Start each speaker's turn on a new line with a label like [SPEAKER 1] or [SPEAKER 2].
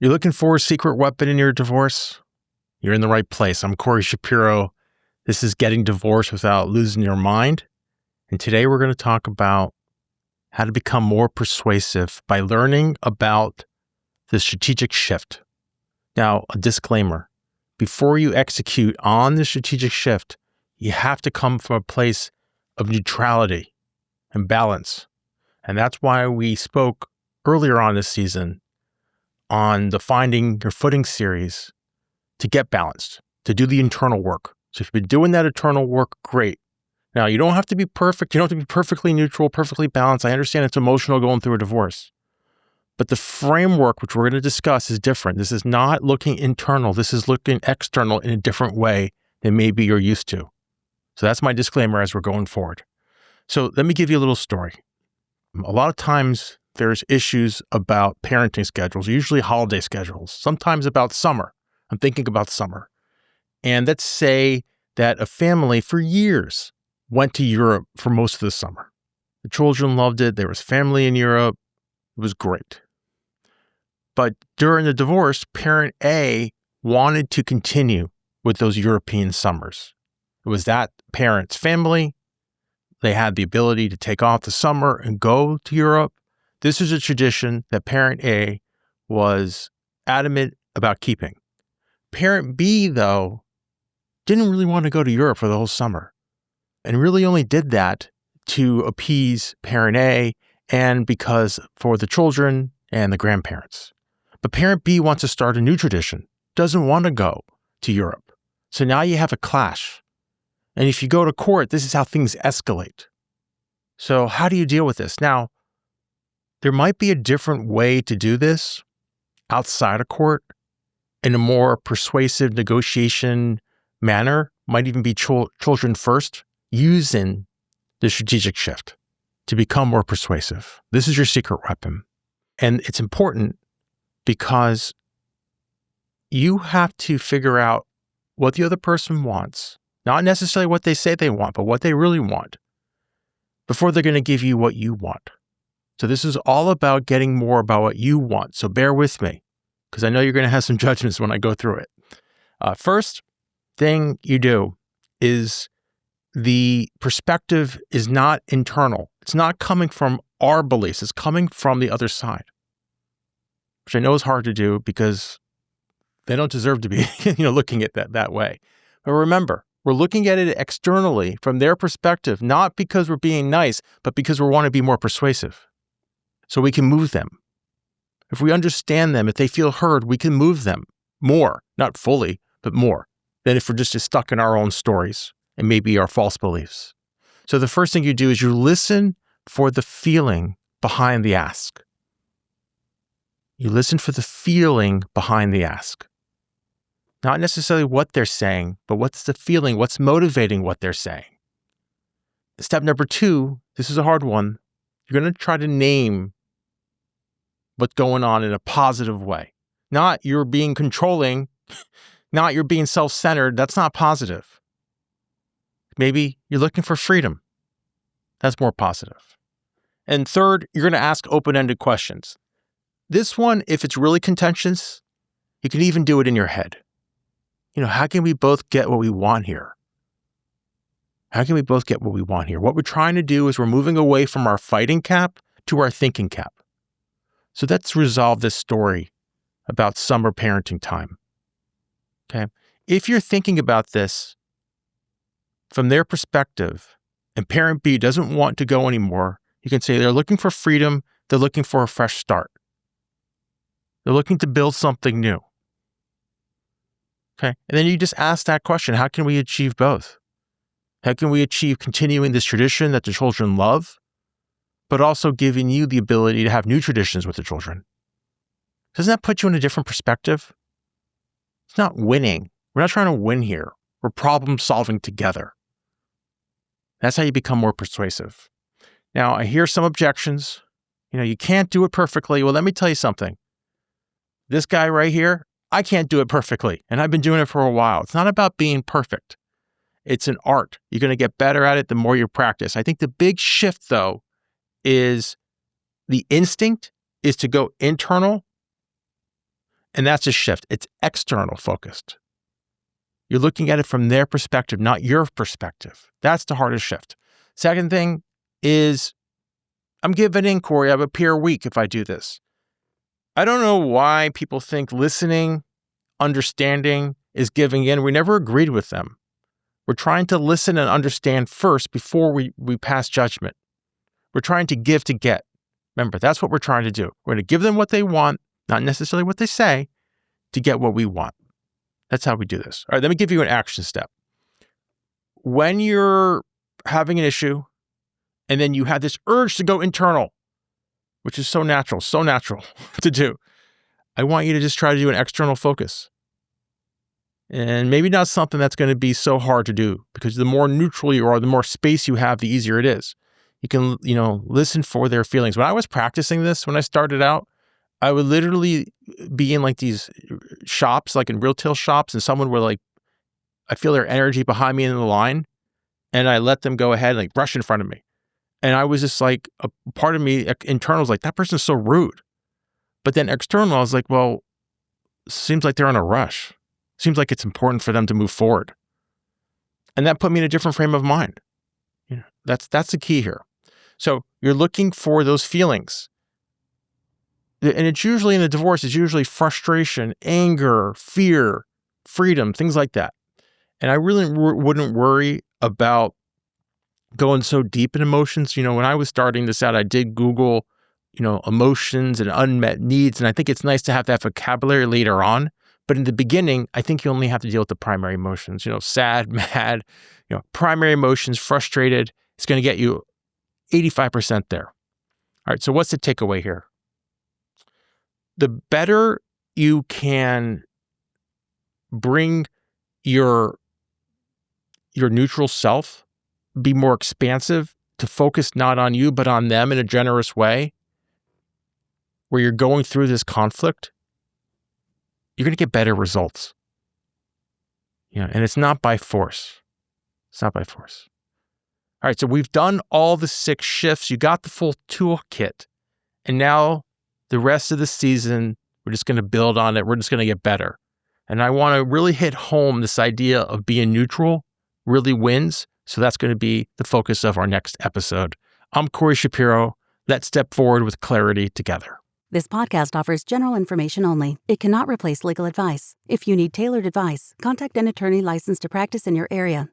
[SPEAKER 1] You're looking for a secret weapon in your divorce? You're in the right place. I'm Corey Shapiro. This is Getting Divorced Without Losing Your Mind. And today we're going to talk about how to become more persuasive by learning about the strategic shift. Now, a disclaimer. Before you execute on the strategic shift, you have to come from a place of neutrality and balance. And that's why we spoke earlier on this season on the Finding Your Footing series to get balanced, to do the internal work. So if you've been doing that internal work, great. Now, you don't have to be perfect. You don't have to be perfectly neutral, perfectly balanced. I understand it's emotional going through a divorce. But the framework, which we're going to discuss, is different. This is not looking internal. This is looking external in a different way than maybe you're used to. So that's my disclaimer as we're going forward. So let me give you a little story. A lot of times there's issues about parenting schedules, usually holiday schedules, sometimes about summer. I'm thinking about summer. And let's say that a family for years went to Europe for most of the summer. The children loved it. There was family in Europe. It was great. But during the divorce, parent A wanted to continue with those European summers. It was that parent's family. They had the ability to take off the summer and go to Europe. This is a tradition that parent A was adamant about keeping. Parent B, though, didn't really want to go to Europe for the whole summer and really only did that to appease parent A and because for the children and the grandparents. But parent B wants to start a new tradition, doesn't want to go to Europe. So now you have a clash. And if you go to court, this is how things escalate. So how do you deal with this? Now, there might be a different way to do this outside of court in a more persuasive negotiation manner, might even be children first, using the strategic shift to become more persuasive. This is your secret weapon. And it's important because you have to figure out what the other person wants, not necessarily what they say they want, but what they really want, before they're going to give you what you want. So this is all about getting more about what you want. So bear with me, because I know you're going to have some judgments when I go through it. First thing you do is the perspective is not internal. It's not coming from our beliefs. It's coming from the other side, which I know is hard to do because they don't deserve to be looking at that way. But remember, we're looking at it externally from their perspective, not because we're being nice, but because we want to be more persuasive. So we can move them. If we understand them, if they feel heard, we can move them more, not fully, but more than if we're just stuck in our own stories and maybe our false beliefs. So the first thing you do is you listen for the feeling behind the ask. You listen for the feeling behind the ask. Not necessarily what they're saying, but what's the feeling, what's motivating what they're saying. Step number 2, this is a hard one. You're going to try to name what's going on in a positive way. Not you're being controlling, not you're being self-centered. That's not positive. Maybe you're looking for freedom. That's more positive. And third, you're going to ask open-ended questions. This one, if it's really contentious, you can even do it in your head. How can we both get what we want here? How can we both get what we want here? What we're trying to do is we're moving away from our fighting cap to our thinking cap. So let's resolve this story about summer parenting time. Okay? If you're thinking about this from their perspective and parent B doesn't want to go anymore, you can say they're looking for freedom, they're looking for a fresh start. They're looking to build something new. Okay? And then you just ask that question, how can we achieve both? How can we achieve continuing this tradition that the children love, but also giving you the ability to have new traditions with the children? Doesn't that put you in a different perspective? It's not winning. We're not trying to win here. We're problem solving together. That's how you become more persuasive. Now, I hear some objections. You can't do it perfectly. Well, let me tell you something. This guy right here, I can't do it perfectly, and I've been doing it for a while. It's not about being perfect. It's an art. You're going to get better at it the more you practice. I think the big shift, though, is the instinct is to go internal And that's a shift. It's external focused. You're looking at it from their perspective, not your perspective. That's the hardest shift. Second thing is I'm giving in, Corey. I have a peer week if I do this. I don't know why people think listening, understanding is giving in. We never agreed with them. We're trying to listen and understand first before we pass judgment. We're trying to give to get. Remember, that's what we're trying to do. We're going to give them what they want, not necessarily what they say, to get what we want. That's how we do this. All right, let me give you an action step. When you're having an issue and then you have this urge to go internal, which is so natural to do, I want you to just try to do an external focus. And maybe not something that's going to be so hard to do, because the more neutral you are, the more space you have, the easier it is. You can, listen for their feelings. When I was practicing this, when I started out, I would literally be in like these shops, like in retail shops, and someone would I feel their energy behind me in the line, and I let them go ahead and like brush in front of me. And I was just like, a part of me internal was like, that person's so rude. But then external, I was like, well, seems like they're in a rush. Seems like it's important for them to move forward. And that put me in a different frame of mind. That's the key here. So you're looking for those feelings. And it's usually in a divorce, it's usually frustration, anger, fear, freedom, things like that. And I really wouldn't worry about going so deep in emotions. When I was starting this out, I did Google, emotions and unmet needs. And I think it's nice to have that vocabulary later on. But in the beginning, I think you only have to deal with the primary emotions, sad, mad, primary emotions, frustrated. It's going to get you 85% there. All right. So what's the takeaway here? The better you can bring your neutral self, be more expansive, to focus not on you, but on them in a generous way, where you're going through this conflict, you're going to get better results. And it's not by force. It's not by force. All right, so we've done all the 6 shifts. You got the full toolkit. And now the rest of the season, we're just going to build on it. We're just going to get better. And I want to really hit home this idea of being neutral really wins. So that's going to be the focus of our next episode. I'm Corey Shapiro. Let's step forward with clarity together.
[SPEAKER 2] This podcast offers general information only. It cannot replace legal advice. If you need tailored advice, contact an attorney licensed to practice in your area.